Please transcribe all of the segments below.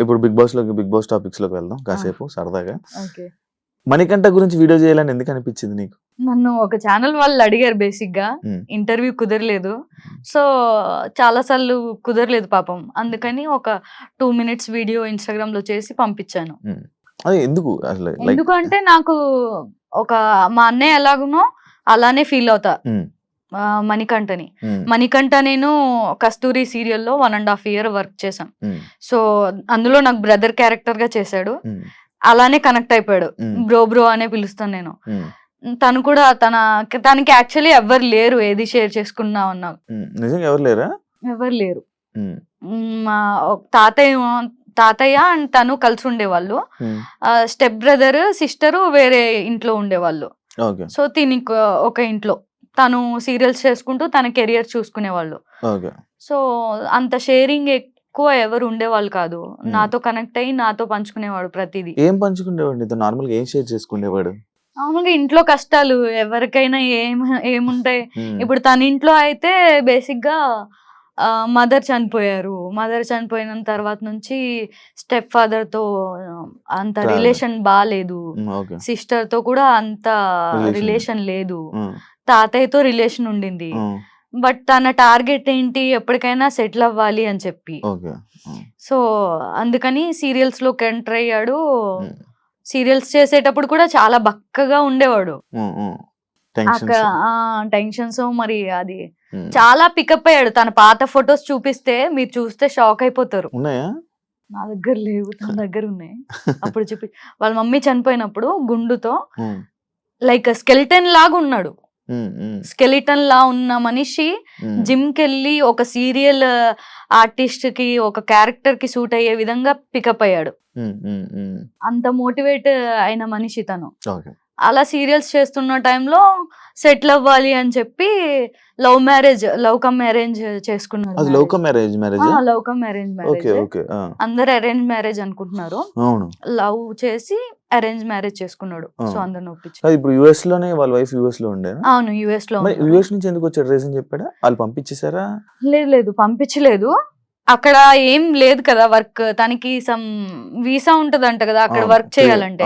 ఇప్పుడు big boss topics లోకి వెళ్దాం కాసేపు సరదాగా. ఓకే. మణికంఠ గురించి వీడియో చేయాలని ఎందుకు అనిపించింది నీకు? నన్ను ఒక ఛానల్ వాళ్ళు అడిగారు బేసిక్‌గా. ఇంటర్వ్యూ కుదరలేదు. సో, చాలా సార్లు కుదరలేదు పాపం. అందుకని ఒక 2 మినిట్స్ వీడియో ఇన్‌స్టాగ్రామ్‌లో చేసి పంపించాను. అదే ఎందుకు అసలు? లైక్ ఎందుకంటే నాకు ఒక మా అన్నయ్య ఎలాగునో అలానే ఫీల్ అవుతా మణికంఠని. మణికంఠ నేను కస్తూరి సీరియల్‌లో 1.5 ఇయర్ వర్క్ చేశాం. సో, అందులో నాకు బ్రదర్ క్యారెక్టర్‌గా చేశాడు. అలానే కనెక్ట్ అయిపోయాడు. బ్రో అనే పిలుస్తాను నేను. తను కూడా తనకి యాక్చువల్లీ ఎవ్వరు లేరు ఏది షేర్ చేసుకున్నాం అన్నా. నిజంగా ఎవరు లేరా? ఎవరు లేరు. మా తాతయ్య అండ్ తను కలిసి ఉండేవాళ్ళు. స్టెప్ బ్రదర్ సిస్టర్ వేరే ఇంట్లో ఉండేవాళ్ళు. సో తినికి ఒక ఇంట్లో తను సీరియల్స్ చేసుకుంటూ తన కెరియర్ చూసుకునేవాళ్ళు. సో అంత షేరింగ్ ఎక్కువ ఎవరు ఉండేవాళ్ళు కాదు. నాతో కనెక్ట్ అయ్యి నాతో పంచుకునేవాడు ప్రతిదీ. ఏం పంచుకునేవాడు? నార్మల్గా ఏం షేర్ చేసుకునేవాడు? మామూలుగా ఇంట్లో కష్టాలు ఎవరికైనా ఏముంటాయి. ఇప్పుడు తన ఇంట్లో అయితే బేసిక్ గా మదర్ చనిపోయిన తర్వాత నుంచి స్టెప్ ఫాదర్ తో అంత రిలేషన్ బాలేదు. సిస్టర్ తో కూడా అంత రిలేషన్ లేదు. తాతయ్యతో రిలేషన్ ఉండింది. బట్ తన టార్గెట్ ఏంటి, ఎప్పటికైనా సెటిల్ అవ్వాలి అని చెప్పి. సో అందుకని సీరియల్స్ లోకి ఎంటర్ అయ్యాడు. సీరియల్స్ చేసేటప్పుడు కూడా చాలా బక్కగా ఉండేవాడు. టెన్షన్స్ మరి అది చాలా పికప్ అయ్యాడు. తన పాత ఫొటోస్ చూపిస్తే మీరు చూస్తే షాక్ అయిపోతారు. నా దగ్గర లేవు, తన దగ్గర ఉన్నాయి. అప్పుడు చూపి వాళ్ళ మమ్మీ చనిపోయినప్పుడు గుండుతో లైక్ స్కెలిటన్ లాగా ఉన్నాడు. స్కెలిటన్ లా ఉన్న మనిషి జిమ్ కి వెళ్ళి ఒక సీరియల్ ఆర్టిస్ట్ కి ఒక క్యారెక్టర్ కి సూట్ అయ్యే విధంగా పికప్ అయ్యాడు. అంత మోటివేట్ అయిన మనిషి తను. అలా సీరియల్స్ చేస్తున్న టైంలో సెటిల్ అవ్వాలి అని చెప్పి లవ్ కమ్ అరేంజ్ చేసుకున్నాడు. Love come arrange marriage. అందరు అరేంజ్ మ్యారేజ్ అనుకుంటున్నారు. లవ్ చేసి అరేంజ్ మ్యారేజ్ చేసుకున్నాడు. సో అందరిని ఒప్పించి. ఇప్పుడు యుఎస్ లోనే వాళ్ళ వైఫ్ యుఎస్ లో ఉండే. అవును, యుఎస్ లో. యుఎస్ నుంచి ఎందుకు వచ్చాడు? రీజన్ చెప్పాడా? వాళ్ళు పంపించేసారా? లేదు పంపించలేదు. అక్కడ ఏం లేదు కదా వర్క్. తనకి సమ్ వీసా ఉంటదంట కదా అక్కడ వర్క్ చేయాలంటే.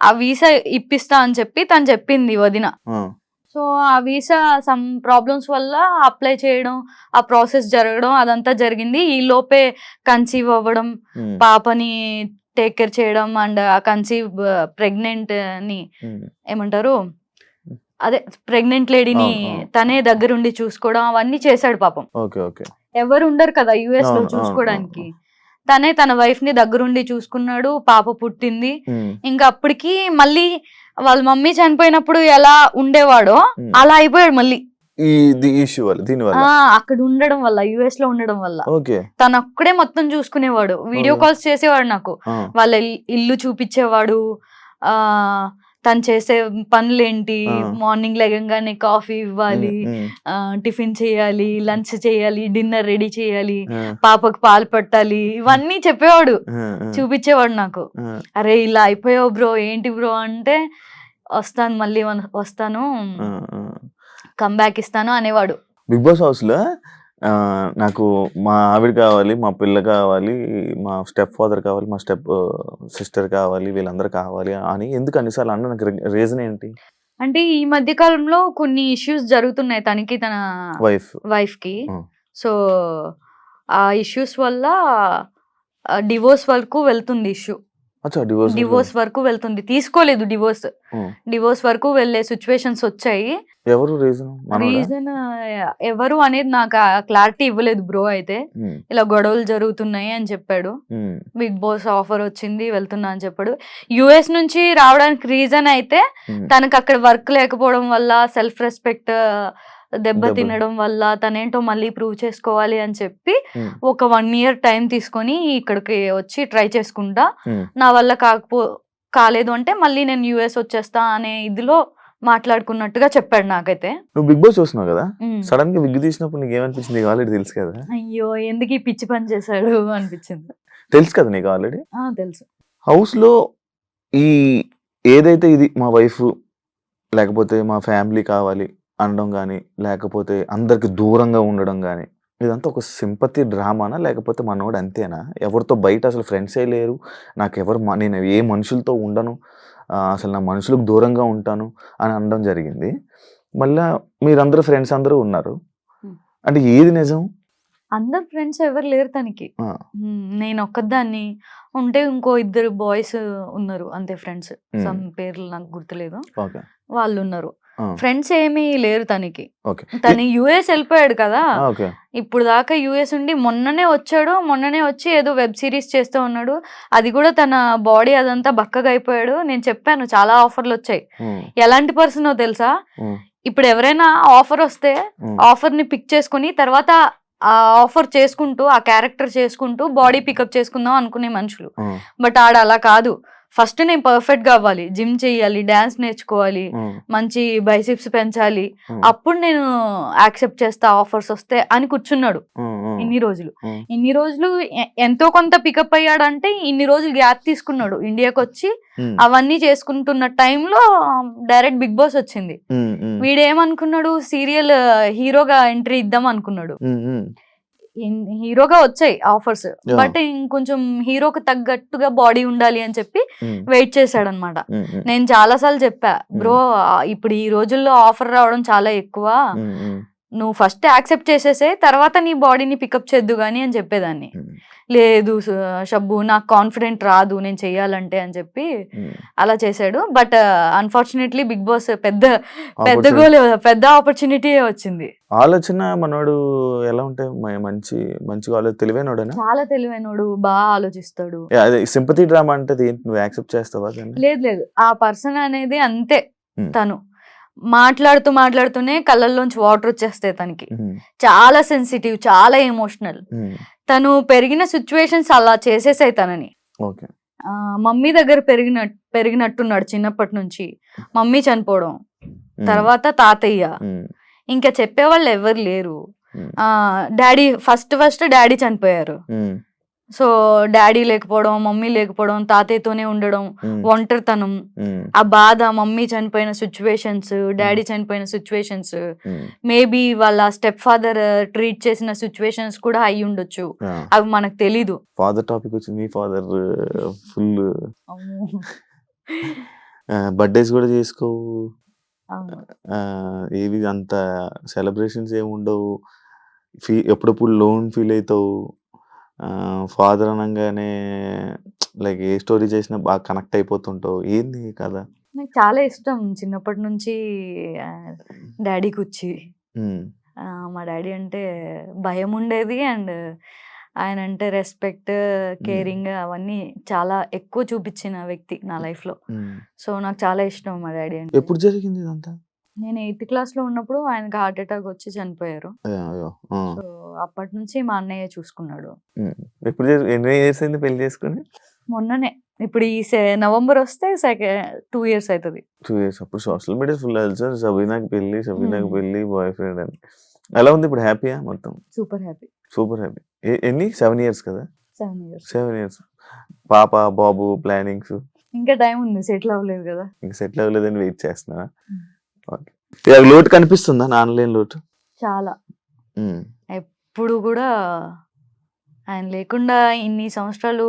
ఆ వీసా ఇప్పిస్తా అని చెప్పి తను చెప్పింది వదిన. సో ఆ వీసా సమ్ ప్రాబ్లమ్స్ వల్ల అప్లై చేయడం, ఆ ప్రాసెస్ జరగడం అదంతా జరిగింది. ఈ లోపే కన్సీవ్ అవ్వడం, పాపని టేక్ కేర్ చేయడం అండ్ ఆ కన్సీవ్ ప్రెగ్నెంట్ ని ఏమంటారు, అదే ప్రెగ్నెంట్ లేడీని తనే దగ్గరుండి చూసుకోవడం అవన్నీ చేశాడు పాపం. ఎవరు ఉండరు కదా యుఎస్ లో చూసుకోవడానికి. తనే తన వైఫ్ ని దగ్గరుండి చూసుకున్నాడు. పాప పుట్టింది. ఇంకా అప్పటికి మళ్ళీ వాళ్ళ మమ్మీ చనిపోయినప్పుడు ఎలా ఉండేవాడో అలా అయిపోయాడు మళ్ళీ. అక్కడ ఉండడం వల్ల, యుఎస్ లో ఉండడం వల్ల తను అక్కడే మొత్తం చూసుకునేవాడు. వీడియో కాల్స్ చేసేవాడు నాకు. వాళ్ళ ఇల్లు చూపించేవాడు. తను చేసే పనులేంటి, మార్నింగ్ లెగంగానే కాఫీ ఇవ్వాలి, టిఫిన్ చేయాలి, లంచ్ చేయాలి, డిన్నర్ రెడీ చేయాలి, పాపకు పాలు పట్టాలి, ఇవన్నీ చెప్పేవాడు, చూపించేవాడు నాకు. అరే ఇలా అయిపోయావు బ్రో, ఏంటి బ్రో అంటే వస్తాను మళ్ళీ వస్తాను, కంబ్యాక్ ఇస్తాను అనేవాడు. బిగ్ బాస్ హౌస్ లో నాకు మా ఆవిడ కావాలి, మా పిల్ల కావాలి, మా స్టెప్ ఫాదర్ కావాలి, మా స్టెప్ సిస్టర్ కావాలి, వీళ్ళందరూ కావాలి అని ఎందుకు అన్నిసార్లు అన్న? నాకు రీజన్ ఏంటి అంటే ఈ మధ్య కాలంలో కొన్ని ఇష్యూస్ జరుగుతున్నాయి తనకి తన వైఫ్ కి. సో ఆ ఇష్యూస్ వల్ల డివోర్స్ వరకు వెళ్తుంది ఇష్యూ. డివోర్స్ వరకు వెళ్తుంది. తీసుకోలేదు డివోర్స్ వరకు వెళ్లే సిచ్యువేషన్స్ వచ్చాయి. రీజన్ ఎవరు అనేది నాకు క్లారిటీ ఇవ్వలేదు బ్రో. అయితే ఇలా గొడవలు జరుగుతున్నాయి అని చెప్పాడు. బిగ్ బాస్ ఆఫర్ వచ్చింది వెళ్తున్నా అని చెప్పాడు. యుఎస్ నుంచి రావడానికి రీజన్ అయితే తనకు అక్కడ వర్క్ లేకపోవడం వల్ల, సెల్ఫ్ రెస్పెక్ట్ దెబ్బ తినడం వల్ల, తనేంటో మళ్ళీ ప్రూవ్ చేసుకోవాలి అని చెప్పి ఒక 1 ఇయర్ టైం తీసుకొని ఇక్కడికి వచ్చి ట్రై చేసుకుంటా, నా వల్ల కాలేదు అంటే మళ్ళీ నేను యుఎస్ వచ్చేస్తా అనే ఇదిలో మాట్లాడుకున్నట్టుగా చెప్పాడు నాకైతే. నువ్వు బిగ్ బాస్ చూస్తున్నావు కదా, సడన్ గా విగ్ తీసినప్పుడు నీకు ఏమనిపించింది? ఆల్రెడీ తెలుసు కదా. అయ్యో ఎందుకు ఈ పిచ్చి పని చేశాడు అనిపించింది. తెలుసు కదా నీకు ఆల్రెడీ. తెలుసు. హౌస్ లో ఈ ఏదైతే ఇది మా వైఫ్ లేకపోతే మా ఫ్యామిలీ కావాలి అనడం కానీ, లేకపోతే అందరికి దూరంగా ఉండడం కానీ, ఇదంతా ఒక సింపతి డ్రామానా? లేకపోతే మనోడు అంతేనా? ఎవరితో బయట అసలు ఫ్రెండ్సే లేరు. నేను ఏ మనుషులతో ఉండను. అసలు నా మనుషులకు దూరంగా ఉంటాను అని అనడం జరిగింది. మళ్ళా మీరందరూ ఫ్రెండ్స్ అందరూ ఉన్నారు. హ్మ్. అంటే ఏది నిజం? అందరు ఫ్రెండ్స్ ఎవరు లేరు తనకి. ఆ! నేను ఒక్కదాన్ని. ఉంటే ఇంకో ఇద్దరు బాయ్స్ ఉన్నారు అంతే ఫ్రెండ్స్. హ్మ్. సమ్ పేర్లు నాకు గుర్తులేదు. ఓకే. వాళ్ళున్నారు. ఆ! ఫ్రెండ్స్ ఏమీ లేరు తనకి. ఓకే. తను యూఎస్ ఎళ్ళిపోయాడు కదా! ఓకే. ఇప్పుడు దాకా యూఎస్ ఉండి మొన్ననే వచ్చాడు. మొన్ననే వచ్చి ఏదో వెబ్ సీరీస్ చేస్తూ ఉన్నాడు. అది కూడా తన బాడీ అదంతా బక్కగా అయిపోయాడు. నేను చెప్పాను చాలా ఆఫర్‌లొచ్చాయి. హ్మ్. ఎలాంటి పర్సనో తెలుసా? హ్మ్. ఇప్పుడు ఎవరైనా ఆఫరొస్తే హ్మ్. ఆఫర్‌ని పిక్ చేసుకొని తర్వాత ఆ ఆఫర్ చేసుకుంటూ, ఆ క్యారెక్టర్ చేసుకుంటూ బాడీ పికప్ చేసుకుందాం అనుకునే మనుషులు. హ్మ్. బట్ ఆడలా కాదు. ఫస్ట్ నేను పర్ఫెక్ట్‌గా అవ్వాలి. జిమ్ చేయాలి, డాన్స్ నేర్చుకోవాలి, హ్మ్. మంచి బైసెప్స్ పెంచాలి. హ్మ్. అప్పుడు నేను యాక్సెప్ట్ చేస్తా ఆఫర్స్ వస్తే అని కూర్చున్నాడు హ్మ్. హ్మ్. ఇన్ని రోజులు. హ్మ్. ఇన్ని రోజులు ఎంతో కొంత పికప్ అయ్యాడంటే ఇన్ని రోజులు గ్యాప్ తీసుకున్నాడు. ఇండియాకొచ్చి హ్మ్. అవన్నీ చేసుకుంటున్న టైంలో డైరెక్ట్ 'బిగ్ బాస్' వచ్చింది. హ్మ్. హ్మ్. వీడేమనుకున్నాడు సీరియల్ హీరోగా ఎంట్రీ ఇద్దాం అనుకున్నాడు. హ్మ్. హ్మ్. హీరోగా వచ్చాయి ఆఫర్స్. యాహ్! బట్ ఇంకొంచెం హీరోకి తగ్గట్టుగా బాడీ ఉండాలి అని చెప్పి హ్మ్. వెయిట్ చేశాడనమాట. హ్మ్. హ్మ్. నేను చాలా సార్లు చెప్పా, బ్రో ఇప్పుడు ఈ రోజుల్లో ఆఫర్ రావడం చాలా ఎక్కువ. హ్మ్. హ్మ్. నువ్వు ఫస్ట్ యాక్సెప్ట్ చేసేసేయి. తర్వాత నీ బాడీని పికప్ చేద్దు గాని అని చెప్పేదాన్ని. హ్మ్. లేదు షబ్బు నాకు కాన్ఫిడెంట్ రాదు నేను చెయ్యాలంటే అని చెప్పి హ్మ్. అలా చేశాడు. బట్ అన్‌ఫార్చునేట్‌లీ 'బిగ్ బాస్' పెద్ద ఆపర్చునిటీ గోలే పెద్ద ఆపర్చునిటీయే వచ్చింది. ఆలోచన మనోడు ఎలా ఉంటాయి? మంచిగా తెలివైనోడేనా? చాలా తెలివైనోడు. ఆలోచిస్తాడు. యాహ్! అదే సింపతి డ్రామా అంటే అదేంటి? నువ్వు యాక్సెప్ట్ చేస్తావా దాన్ని? లేదు. ఆ పర్సన్ అనేది అంతే హ్మ్. తను. మాట్లాడుతూనే కళ్ళల్లోంచి వాటర్ వచ్చేస్తాయి తనకి. హ్మ్. చాలా సెన్సిటివ్, చాలా ఎమోషనల్. హ్మ్. తను పెరిగిన సిట్యుయేషన్స్ అలా చేసేసాయి తనని. ఓకే. మమ్మీ దగ్గర పెరిగినట్టున్నాడు చిన్నప్పటి నుంచి. మమ్మీ చనిపోవడం, హ్మ్. తర్వాత తాతయ్య. హ్మ్. ఇంకా చెప్పేవాళ్ళు ఎవరు లేరు. హ్మ్. డ్యాడీ ఫస్ట్ డ్యాడీ చనిపోయారు. హ్మ్. సో, డ్యాడీ లేకపోవడం, మమ్మీ లేకపోవడం, తాతయ్యతోనే ఉండడం, హ్మ్. ఒంటరితనం, హ్మ్. ఆ బాధ, మమ్మీ చనిపోయిన సిట్యుయేషన్స్, హ్మ్. డ్యాడీ చనిపోయిన సిట్యుయేషన్స్, హ్మ్. మేబీ వాళ్ళ స్టెప్ ఫాదర్ ట్రీట్ చేసిన సిట్యుయేషన్స్ కూడా అయ్యుండొచ్చు. యాహ్! అవి మనకు తెలీదు. ఫాదర్ టాపిక్ వచ్చింది. మీ ఫాదర్ ఫుల్ అమ్మో! బర్త్‌డేస్ గూడా చేసుకోవు. అవును. ఏవి అంత సెలబ్రేషన్స్ ఏముండవు. ఎప్పుడప్పుడు లోన్ ఫీల్ అయితావు. ఫాదర్ అనంగానే లైక్ ఏ స్టోరీ చేసినా బాగా కనెక్ట్ అయిపోతుంటావు. ఏంది కథ? నాకు చాలా ఇష్టం చిన్నప్పటి నుంచి డ్యాడీ కుచ్చి. హ్మ్. మా డ్యాడీ అంటే భయముండేది. అండ్ ఆయనంటే రెస్పెక్ట్, హ్మ్. కేరింగ్ అవన్నీ చాలా ఎక్కువ చూపిచ్చిన వ్యక్తి నా లైఫ్‌లో. హ్మ్. సో, నాకు చాలా ఇష్టం మా డ్యాడీ అంటే. ఎప్పుడు జరిగింది ఇదంతా? నేను 8థ్ క్లాస్‌లో ఉన్నప్పుడు ఆయనకి హార్ట్ అటాక్ వచ్చి చనిపోయారు. అయ్యో! ఆ! సో, అప్పటినుంచి మా అన్నయ్య చూసుకున్నాడు. హ్మ్. ఎన్ని ఇయర్స్ అయింది పెళ్లి చేసుకొని? మొన్ననే ఇప్పుడు ఈ నవంబర్ వస్తే 2 ఇయర్స్ అయితది. 2 ఇయర్స్. అప్పుడు సోషల్ మీడియా ఫుల్ అరిచారు. సబీనాకి హ్మ్. పెళ్లి, బాయ్ ఫ్రెండ్ అని. ఎలా ఉంది ఇప్పుడు హ్యాపీయా మొత్తం? Super happy. Super happy. ఎన్ని 7 ఇయర్స్ కదా? 7 ఇయర్స్. 7 ఇయర్స్. పాప, బాబు ప్లానింగ్స్ ఇంకా టైం ఉంది. సెటిల్ అవ్వలేదు గదా! ఇంక సెటిల్ అవ్వలేదని వెయిట్ చేస్తున్నారా? హ్మ్. ఓకే. ఇలాగ లోటు కనిపిస్తుందా? నాన్నలేని లోటు? చాలా. హ్మ్. ఎప్పుడు గూడా ఆయన లేకుండా ఇన్ని సంవత్సరాలు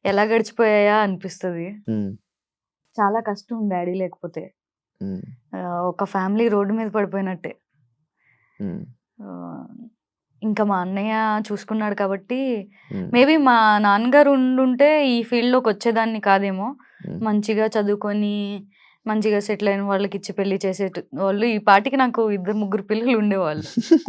ఎలా గడిచిపోయాయా అనిపిస్తది. హ్మ్. చాలా కష్టం డ్యాడీ లేకపోతే. హ్మ్. ఒక ఫ్యామిలీ రోడ్డు మీద పడిపోయినట్టే. హ్మ్. ఆహ్, ఇంకా మా అన్నయ్య చూసుకున్నాడు కాబట్టి హ్మ్. మేబీ మా నాన్నగారు ఉండుంటే ఈ ఫీల్డ్‌లోకొచ్చేదాన్ని కాదేమో. హ్మ్. మంచిగా చదువుకొని, మంచిగా సెటిల్ అయిన వాళ్ళకిచ్చి పెళ్లి చేసేటి వాళ్ళు ఈ పాటికి నాకు ఇద్దరు, ముగ్గురు పిల్లలు ఉండేవాళ్ళు.